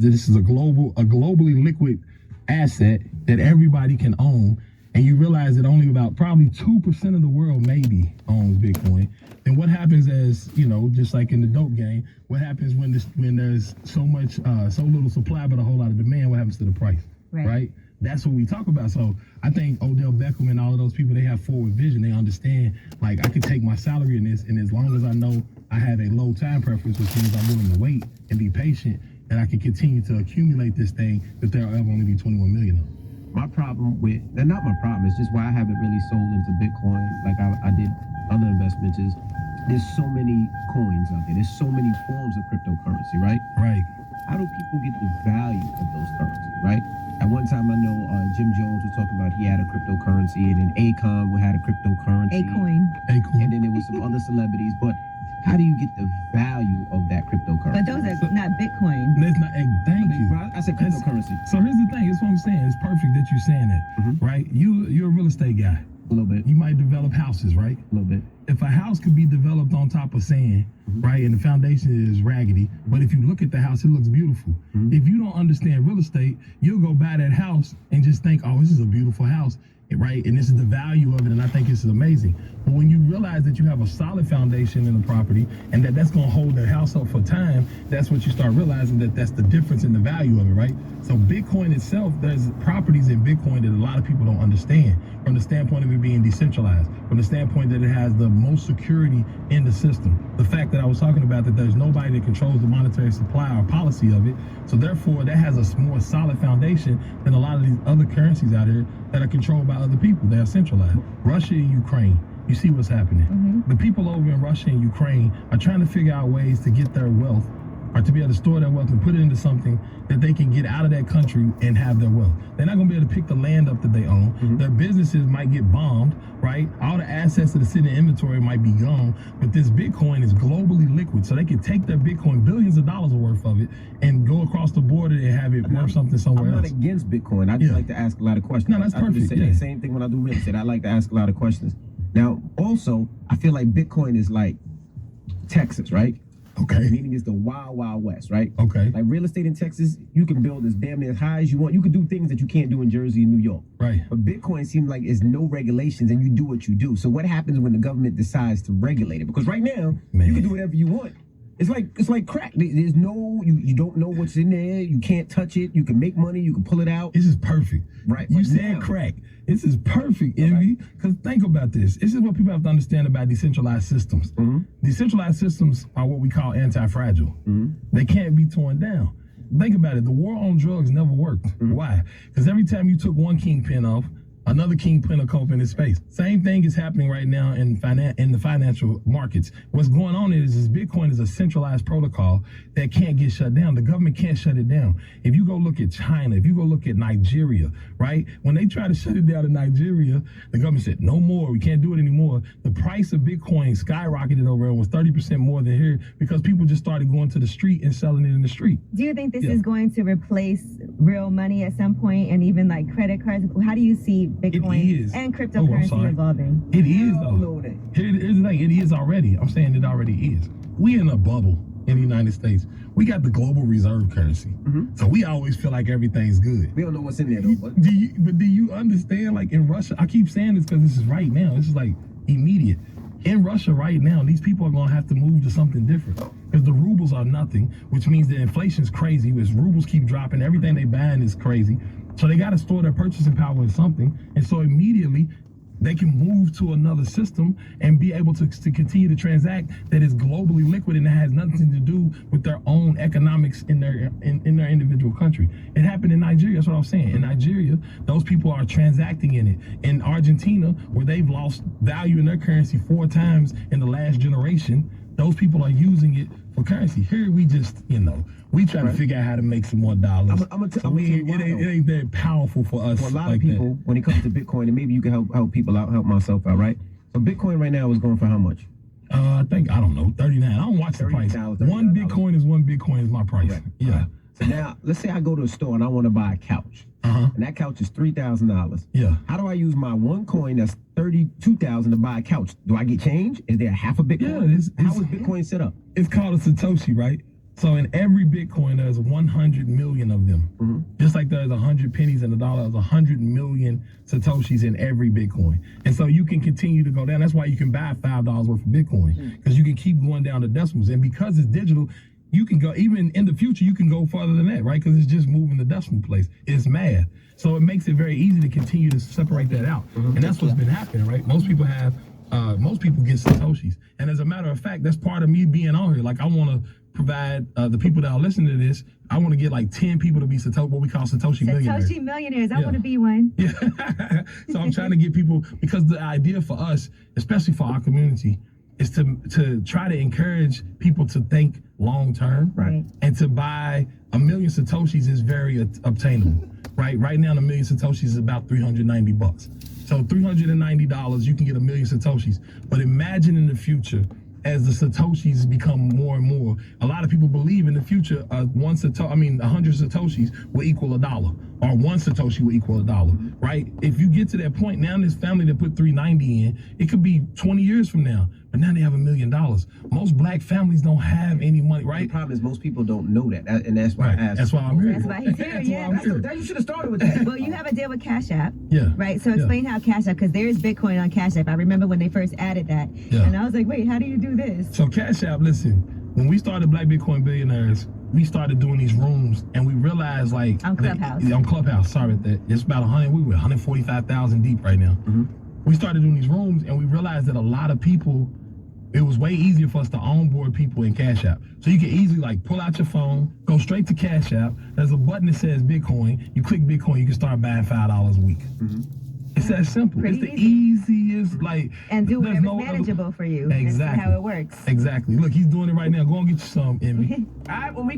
This is a globally liquid asset that everybody can own, and you realize that only about probably 2% of the world maybe owns Bitcoin. And what happens as, you know, just like in the dope game, what happens when there's so little supply but a whole lot of demand? What happens to the price? Right? That's what we talk about. So I think Odell Beckham and all of those people, they have forward vision. They understand, like, I can take my salary in this, and as long as I know I have a low time preference, which means I'm willing to wait and be patient, and I can continue to accumulate this thing, that there'll ever only be 21 million of them. My problem with, and not my problem, it's just why I haven't really sold into Bitcoin like I did other investments, is there's so many coins out there. There's so many forms of cryptocurrency, right? Right. How do people get the value of those currencies, right? At one time, I know Jim Jones was talking about he had a cryptocurrency, and then Akon had a cryptocurrency. Acoin. And then there was some other celebrities, but how do you get the value of that cryptocurrency? But those are not Bitcoin. That's not, thank you. I said cryptocurrency. So here's the thing. That's what I'm saying. It's perfect that you're saying that, right? You're a real estate guy. A little bit. You might develop houses, right? A little bit. If a house could be developed on top of sand, right, and the foundation is raggedy, but if you look at the house, it looks beautiful. If you don't understand real estate, you'll go buy that house and just think, oh, this is a beautiful house, right? And this is the value of it, and I think this is amazing. But when you realize that you have a solid foundation in the property and that's going to hold the house up for time, that's what you start realizing, that that's the difference in the value of it, right? So Bitcoin itself, there's properties in Bitcoin that a lot of people don't understand, from the standpoint of it being decentralized, from the standpoint that it has the most security in the system. The fact that I was talking about, that there's nobody that controls the monetary supply or policy of it. So therefore, that has a more solid foundation than a lot of these other currencies out here that are controlled by other people. They are centralized. Russia and Ukraine. You see what's happening. The people over in Russia and Ukraine are trying to figure out ways to get their wealth, or to be able to store their wealth and put it into something that they can get out of that country and have their wealth. They're not going to be able to pick the land up that they own. Their businesses might get bombed, right? All the assets that are sitting in inventory might be gone, but this Bitcoin is globally liquid. So they can take their Bitcoin, billions of dollars worth of it, and go across the border and have it worth something somewhere else. I'm not against Bitcoin. I just like to ask a lot of questions. No, that's perfect. The same thing when I do real estate. I like to ask a lot of questions. Now, also, I feel like Bitcoin is like Texas, right? Okay. Meaning it's the wild, wild west, right? Okay. Like real estate in Texas, you can build as damn near as high as you want. You can do things that you can't do in Jersey and New York. Right. But Bitcoin seems like it's no regulations and you do what you do. So what happens when the government decides to regulate it? Because right now, you can do whatever you want. It's like crack. There's no, you don't know what's in there. You can't touch it. You can make money. You can pull it out. This is perfect. Right. You said crack. This is perfect, Envy. Because think about this. This is what people have to understand about decentralized systems. Decentralized systems are what we call anti-fragile. They can't be torn down. Think about it. The war on drugs never worked. Why? Because every time you took one kingpin off, another kingpin will come up in his space. Same thing is happening right now in the financial markets. What's going on is Bitcoin is a centralized protocol that can't get shut down. The government can't shut it down. If you go look at China, if you go look at Nigeria, right? When they try to shut it down in Nigeria, the government said, no more, we can't do it anymore. The price of Bitcoin skyrocketed over and was 30% more than here because people just started going to the street and selling it in the street. Do you think this is going to replace real money at some point, and even like credit cards? How do you see Bitcoin and cryptocurrency evolving? It is, though. Here's the thing. It is already. I'm saying it already is. We in a bubble in the United States. We got the global reserve currency. So we always feel like everything's good. We don't know what's in there, though. But do you understand, like in Russia, I keep saying this because this is right now. This is like immediate. In Russia right now, these people are going to have to move to something different because the rubles are nothing, which means the inflation's crazy. As rubles keep dropping, everything they buying is crazy. So they got to store their purchasing power in something. And so immediately they can move to another system and be able to continue to transact that is globally liquid and that has nothing to do with their own economics in their individual country. It happened in Nigeria. That's what I was saying. In Nigeria, those people are transacting in it. In Argentina, where they've lost value in their currency 4 times in the last generation, those people are using it for currency. Here we just, we try to figure out how to make some more dollars. It ain't that powerful for us. For a lot of people, when it comes to Bitcoin, and maybe you can help people out, help myself out, right? So Bitcoin right now is going for how much? I don't know, 39. I don't watch the price. One Bitcoin is my price. Right. Yeah. Right. So now, let's say I go to a store and I want to buy a couch. And that couch is $3,000. Yeah. How do I use my one coin that's $32,000 to buy a couch? Do I get change? Is there half a Bitcoin? Yeah. How is Bitcoin set up? It's called a Satoshi, right? So in every Bitcoin, there's 100 million of them. Just like there's 100 pennies in a dollar, there's 100 million Satoshis in every Bitcoin. And so you can continue to go down. That's why you can buy $5 worth of Bitcoin, because you can keep going down the decimals. And because it's digital, you can go, even in the future, you can go further than that, right? Because it's just moving the decimal place. It's math. So it makes it very easy to continue to separate that out. And that's what's been happening, right? Most people get Satoshis. And as a matter of fact, that's part of me being on here. Like, I want to provide the people that are listening to this, I want to get like 10 people to be what we call Satoshi millionaires. Satoshi millionaires. I want to be one. Yeah. So I'm trying to get people, because the idea for us, especially for our community, is to try to encourage people to think long term, right? And to buy 1 million Satoshis is very obtainable, right? Right now, 1 million Satoshis is about $390. So $390, you can get 1 million Satoshis. But imagine in the future, as the Satoshis become more and more, a lot of people believe in the future, 100 Satoshis will equal $1, or 1 Satoshi will equal $1, right? If you get to that point, now this family that put 390 in, it could be 20 years from now, but now they have $1 million. Most black families don't have any money, right? The problem is most people don't know that, and that's why I asked. That's why I'm here. That's why he's here. Yeah. You should have started with that. Well, you have a deal with Cash App. Yeah. Right. So explain how Cash App, because there is Bitcoin on Cash App. I remember when they first added that, and I was like, wait, how do you do this? So Cash App, listen, when we started Black Bitcoin Billionaires, we started doing these rooms, and we realized, like, on Clubhouse. On Clubhouse, sorry about that. It's about 100. We were 145,000 deep right now. We started doing these rooms, and we realized that a lot of people, it was way easier for us to onboard people in Cash App. So you can easily, like, pull out your phone, go straight to Cash App. There's a button that says Bitcoin. You click Bitcoin, you can start buying $5 a week. It's that simple. It's the easiest, like, and do whatever's manageable for you. Exactly. That's how it works. Exactly. Look, he's doing it right now. Go and get you some, Emmy. All right, when we